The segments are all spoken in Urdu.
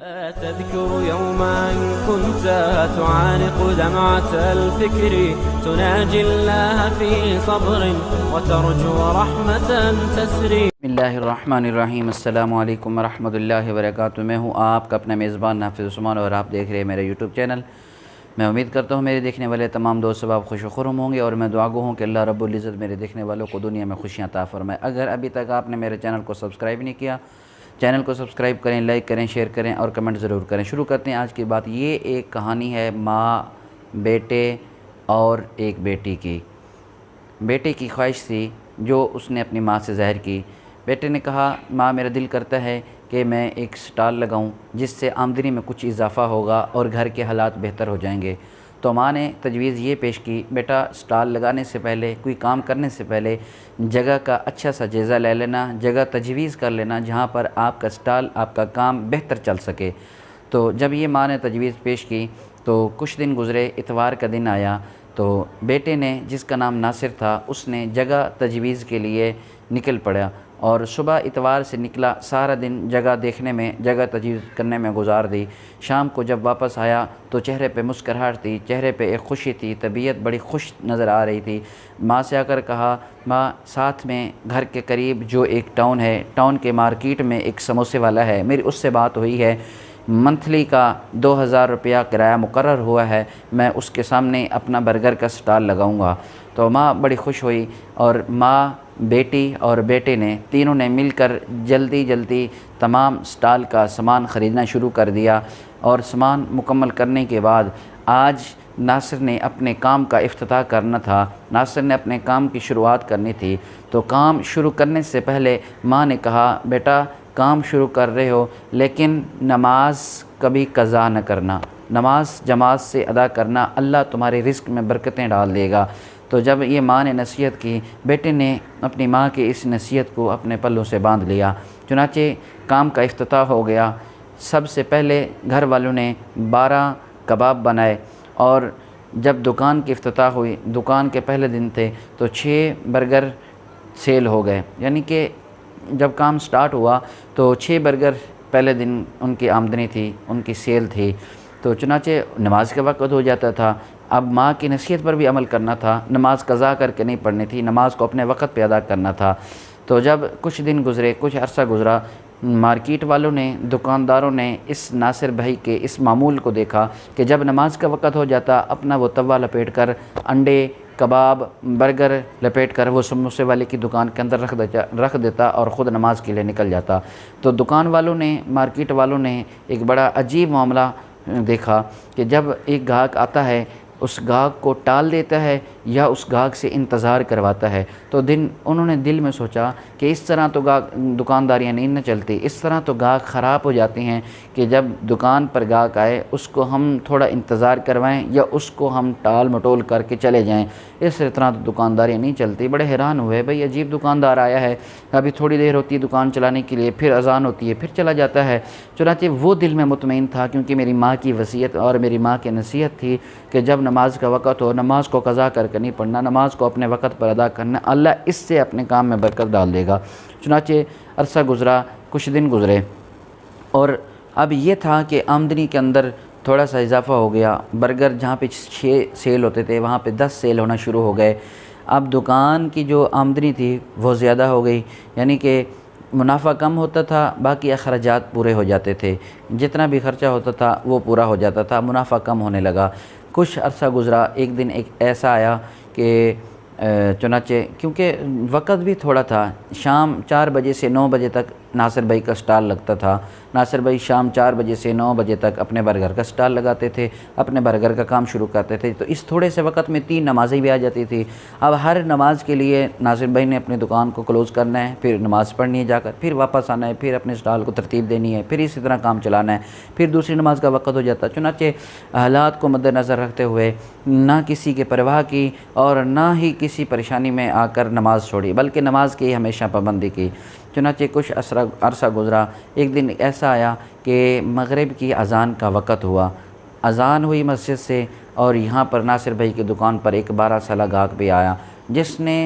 تذكر يوما كنت تعانق دمعة الفكر تناجي الله في صبر وترجو رحمة تسري. بسم اللہ الرحمن الرحیم. السلام علیکم ورحمۃ اللہ وبرکاتہ. میں ہوں آپ کا اپنا میزبان نافذ عثمان اور آپ دیکھ رہے ہیں میرا یوٹیوب چینل. میں امید کرتا ہوں میرے دیکھنے والے تمام دوست احباب خوش و خرم ہوں گے اور میں دعا گو ہوں کہ اللہ رب العزت میرے دیکھنے والوں کو دنیا میں خوشیاں عطا فرمائے. اگر ابھی تک آپ نے میرے چینل کو سبسکرائب نہیں کیا، چینل کو سبسکرائب کریں، لائک کریں، شیئر کریں اور کمنٹ ضرور کریں. شروع کرتے ہیں آج کی بات. یہ ایک کہانی ہے ماں، بیٹے اور ایک بیٹی کی. بیٹے کی خواہش تھی جو اس نے اپنی ماں سے ظاہر کی. بیٹے نے کہا ماں میرا دل کرتا ہے کہ میں ایک سٹال لگاؤں جس سے آمدنی میں کچھ اضافہ ہوگا اور گھر کے حالات بہتر ہو جائیں گے. تو ماں نے تجویز یہ پیش کی، بیٹا سٹال لگانے سے پہلے، کوئی کام کرنے سے پہلے جگہ کا اچھا سا جائزہ لے لینا، جگہ تجویز کر لینا جہاں پر آپ کا سٹال، آپ کا کام بہتر چل سکے. تو جب یہ ماں نے تجویز پیش کی تو کچھ دن گزرے، اتوار کا دن آیا تو بیٹے نے، جس کا نام ناصر تھا، اس نے جگہ تجویز کے لیے نکل پڑا اور صبح اتوار سے نکلا، سارا دن جگہ دیکھنے میں، جگہ تجویز کرنے میں گزار دی. شام کو جب واپس آیا تو چہرے پہ مسکراہٹ تھی، چہرے پہ ایک خوشی تھی، طبیعت بڑی خوش نظر آ رہی تھی. ماں سے آ کر کہا ماں ساتھ میں گھر کے قریب جو ایک ٹاؤن ہے، ٹاؤن کے مارکیٹ میں ایک سموسے والا ہے، میری اس سے بات ہوئی ہے، منتھلی کا 2000 روپیہ کرایہ مقرر ہوا ہے، میں اس کے سامنے اپنا برگر کا سٹال لگاؤں گا. تو ماں بڑی خوش ہوئی اور ماں، بیٹی اور بیٹے نے، تینوں نے مل کر جلدی تمام سٹال کا سامان خریدنا شروع کر دیا. اور سامان مکمل کرنے کے بعد آج ناصر نے اپنے کام کا افتتاح کرنا تھا، ناصر نے اپنے کام کی شروعات کرنی تھی. تو کام شروع کرنے سے پہلے ماں نے کہا بیٹا کام شروع کر رہے ہو لیکن نماز کبھی قضا نہ کرنا، نماز جماعت سے ادا کرنا، اللہ تمہارے رزق میں برکتیں ڈال دے گا. تو جب یہ ماں نے نصیحت کی، بیٹے نے اپنی ماں کے اس نصیحت کو اپنے پلوں سے باندھ لیا. چنانچہ کام کا افتتاح ہو گیا. سب سے پہلے گھر والوں نے 12 کباب بنائے اور جب دکان کی افتتاح ہوئی، دکان کے پہلے دن تھے تو 6 برگر سیل ہو گئے. یعنی کہ جب کام سٹارٹ ہوا تو 6 برگر پہلے دن ان کی آمدنی تھی، ان کی سیل تھی. تو چنانچہ نماز کا وقت ہو جاتا تھا. اب ماں کی نصیحت پر بھی عمل کرنا تھا، نماز قضا کر کے نہیں پڑھنی تھی، نماز کو اپنے وقت پہ ادا کرنا تھا. تو جب کچھ دن گزرے، کچھ عرصہ گزرا، مارکیٹ والوں نے، دکانداروں نے اس ناصر بھائی کے اس معمول کو دیکھا کہ جب نماز کا وقت ہو جاتا اپنا وہ توا لپیٹ کر، انڈے، کباب، برگر لپیٹ کر وہ سموسے والے کی دکان کے اندر رکھ دیتا اور خود نماز کے لیے نکل جاتا. تو دکان والوں نے، مارکیٹ والوں نے ایک بڑا عجیب معاملہ دیکھا کہ جب ایک گاہک آتا ہے اس گاہک کو ٹال دیتا ہے یا اس گاہک سے انتظار کرواتا ہے. تو انہوں نے دل میں سوچا کہ اس طرح تو دکانداریاں نہیں نہ چلتی، اس طرح تو گاہک خراب ہو جاتے ہیں کہ جب دکان پر گاہک آئے اس کو ہم تھوڑا انتظار کروائیں یا اس کو ہم ٹال مٹول کر کے چلے جائیں. اس طرح تو دکانداریاں نہیں چلتی. بڑے حیران ہوئے، بھئی عجیب دکاندار آیا ہے، ابھی تھوڑی دیر ہوتی ہے دکان چلانے کے لیے، پھر اذان ہوتی ہے، پھر چلا جاتا ہے. چنانچہ وہ دل میں مطمئن تھا کیونکہ میری ماں کی وصیت اور میری ماں کی نصیحت تھی کہ جب نماز کا وقت ہو، نماز کو قضا کر کے نہیں پڑھنا، نماز کو اپنے وقت پر ادا کرنا، اللہ اس سے اپنے کام میں برکت ڈال دے گا. چنانچہ عرصہ گزرا، کچھ دن گزرے اور اب یہ تھا کہ آمدنی کے اندر تھوڑا سا اضافہ ہو گیا. برگر جہاں پہ 6 سیل ہوتے تھے وہاں پہ 10 سیل ہونا شروع ہو گئے. اب دکان کی جو آمدنی تھی وہ زیادہ ہو گئی، یعنی کہ منافع کم ہوتا تھا، باقی اخراجات پورے ہو جاتے تھے، جتنا بھی خرچہ ہوتا تھا وہ پورا ہو جاتا تھا، منافع کم ہونے لگا. کچھ عرصہ گزرا، ایک دن ایک ایسا آیا کہ چنانچہ کیونکہ وقت بھی تھوڑا تھا، شام 4 بجے سے 9 بجے تک ناصر بھائی کا سٹال لگتا تھا. ناصر بھائی شام 4 بجے سے 9 بجے تک اپنے برگر کا سٹال لگاتے تھے، اپنے برگر کا کام شروع کرتے تھے. تو اس تھوڑے سے وقت میں 3 نمازیں بھی آ جاتی تھی. اب ہر نماز کے لیے ناصر بھائی نے اپنی دکان کو کلوز کرنا ہے، پھر نماز پڑھنی ہے جا کر، پھر واپس آنا ہے، پھر اپنے سٹال کو ترتیب دینی ہے، پھر اسی طرح کام چلانا ہے، پھر دوسری نماز کا وقت ہو جاتا. چنانچہ حالات کو مد نظر رکھتے ہوئے نہ کسی کے پرواہ کی اور نہ ہی کسی پریشانی میں آ کر نماز چھوڑی، بلکہ نماز کی ہمیشہ پابندی کی. چنانچہ کچھ عرصہ گزرا، ایک دن ایسا آیا کہ مغرب کی اذان کا وقت ہوا. اذان ہوئی مسجد سے اور یہاں پر ناصر بھائی کی دکان پر ایک 12 سالہ گاہک بھی آیا جس نے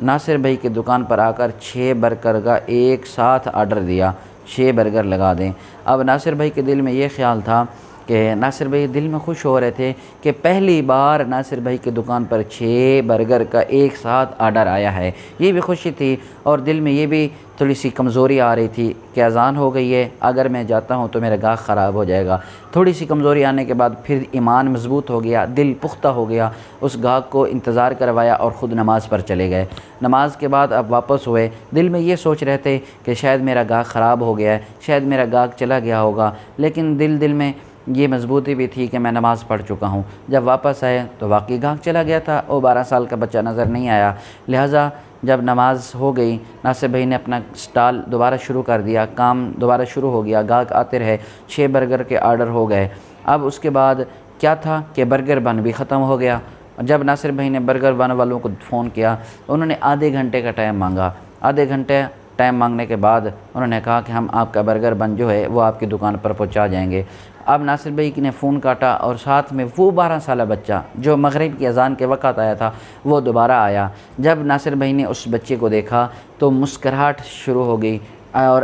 ناصر بھائی کی دکان پر آ کر 6 برگر کا ایک ساتھ آرڈر دیا. 6 برگر لگا دیں۔ اب ناصر بھائی کے دل میں یہ خیال تھا کہ ناصر بھائی دل میں خوش ہو رہے تھے کہ پہلی بار ناصر بھائی کی دکان پر 6 برگر کا ایک ساتھ آرڈر آیا ہے، یہ بھی خوشی تھی، اور دل میں یہ بھی تھوڑی سی کمزوری آ رہی تھی کہ اذان ہو گئی ہے، اگر میں جاتا ہوں تو میرا گاہک خراب ہو جائے گا۔ تھوڑی سی کمزوری آنے کے بعد پھر ایمان مضبوط ہو گیا، دل پختہ ہو گیا، اس گاہک کو انتظار کروایا اور خود نماز پر چلے گئے۔ نماز کے بعد اب واپس ہوئے، دل میں یہ سوچ رہے تھے کہ شاید میرا گاہک خراب ہو گیا ہے، شاید میرا گاہک چلا گیا ہوگا، لیکن دل میں یہ مضبوطی بھی تھی کہ میں نماز پڑھ چکا ہوں۔ جب واپس آئے تو واقعی گاہک چلا گیا تھا، وہ 12 سال کا بچہ نظر نہیں آیا۔ لہٰذا جب نماز ہو گئی، ناصر بھائی نے اپنا سٹال دوبارہ شروع کر دیا، کام دوبارہ شروع ہو گیا، گاہک آتے رہے، 6 برگر کے آرڈر ہو گئے۔ اب اس کے بعد کیا تھا کہ برگر بن بھی ختم ہو گیا۔ جب ناصر بھائی نے برگر بن والوں کو فون کیا تو انہوں نے آدھے گھنٹے کا ٹائم مانگا۔ آدھے گھنٹے ٹائم مانگنے کے بعد انہوں نے کہا کہ ہم آپ کا برگر بن جو ہے وہ آپ کی دکان پر پہنچا جائیں گے۔ اب ناصر بھائی نے فون کاٹا اور ساتھ میں وہ 12 سالہ بچہ جو مغرب کی اذان کے وقت آیا تھا وہ دوبارہ آیا۔ جب ناصر بھائی نے اس بچے کو دیکھا تو مسکراہٹ شروع ہو گئی اور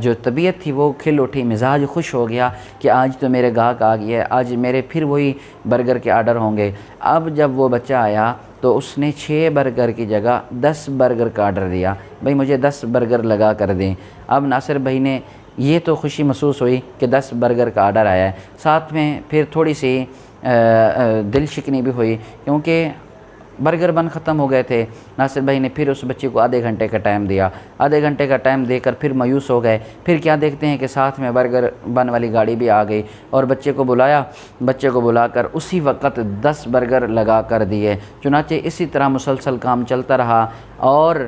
جو طبیعت تھی وہ کھل اٹھی، مزاج خوش ہو گیا کہ آج تو میرے گاہک آ گیا ہے، آج میرے پھر وہی برگر کے آرڈر ہوں گے۔ اب جب وہ بچہ آیا تو اس نے 6 برگر کی جگہ 10 برگر کا آرڈر دیا، بھائی مجھے 10 برگر لگا کر دیں۔ اب ناصر بھائی نے یہ تو خوشی محسوس ہوئی کہ 10 برگر کا آرڈر آیا ہے، ساتھ میں پھر تھوڑی سی دل شکنی بھی ہوئی کیونکہ برگر بن ختم ہو گئے تھے۔ ناصر بھائی نے پھر اس بچے کو آدھے گھنٹے کا ٹائم دیا، آدھے گھنٹے کا ٹائم دے کر پھر مایوس ہو گئے۔ پھر کیا دیکھتے ہیں کہ ساتھ میں برگر بن والی گاڑی بھی آ گئی اور بچے کو بلایا، بچے کو بلا کر اسی وقت 10 برگر لگا کر دیے۔ چنانچہ اسی طرح مسلسل کام چلتا رہا اور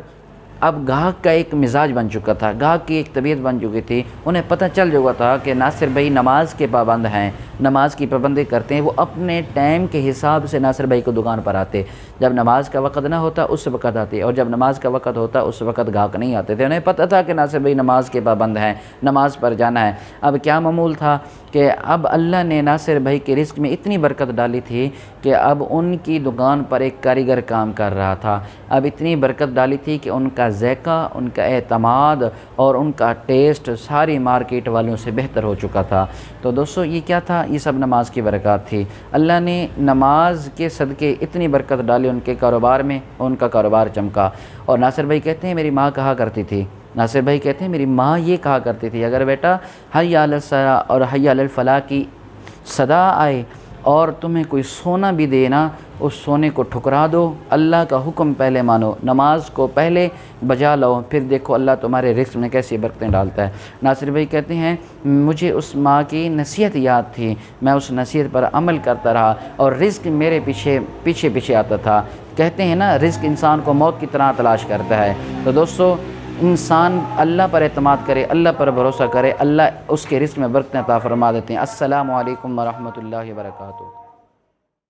اب گاہک کا ایک مزاج بن چکا تھا، گاہک کی ایک طبیعت بن چکی تھی، انہیں پتہ چل چکا تھا کہ ناصر بھائی نماز کے پابند ہیں، نماز کی پابندی کرتے ہیں، وہ اپنے ٹائم کے حساب سے ناصر بھائی کو دکان پر آتے، جب نماز کا وقت نہ ہوتا اس وقت آتے اور جب نماز کا وقت ہوتا اس وقت گاہک نہیں آتے تھے۔ انہیں پتہ تھا کہ ناصر بھائی نماز کے پابند ہیں، نماز پر جانا ہے۔ اب کیا معمول تھا کہ اب اللہ نے ناصر بھائی کے رزق میں اتنی برکت ڈالی تھی کہ اب ان کی دکان پر ایک کاریگر کام کر رہا تھا، اب اتنی برکت ڈالی تھی کہ ان کا ذائقہ، ان کا اعتماد اور ان کا ٹیسٹ ساری مارکیٹ والوں سے بہتر ہو چکا تھا۔ تو دوستو یہ کیا تھا؟ یہ سب نماز کی برکات تھی۔ اللہ نے نماز کے صدقے اتنی برکت ڈالی ان کے کاروبار میں، ان کا کاروبار چمکا۔ اور ناصر بھائی کہتے ہیں میری ماں کہا کرتی تھی، ناصر بھائی کہتے ہیں میری ماں یہ کہا کرتی تھی، اگر بیٹا حی علی الصلاۃ اور حی علی الفلاح کی صدا آئے اور تمہیں کوئی سونا بھی دے نا، اس سونے کو ٹھکرا دو، اللہ کا حکم پہلے مانو، نماز کو پہلے بجا لو، پھر دیکھو اللہ تمہارے رزق میں کیسی برکتیں ڈالتا ہے۔ ناصر بھائی کہتے ہیں مجھے اس ماں کی نصیحت یاد تھی، میں اس نصیحت پر عمل کرتا رہا اور رزق میرے پیچھے آتا تھا۔ کہتے ہیں نا رزق انسان کو موت کی طرح تلاش کرتا ہے۔ تو دوستو انسان اللہ پر اعتماد کرے، اللہ پر بھروسہ کرے، اللہ اس کے رزق میں برکتیں عطا فرما دیتے ہیں۔ السلام علیکم ورحمۃ اللہ وبرکاتہ۔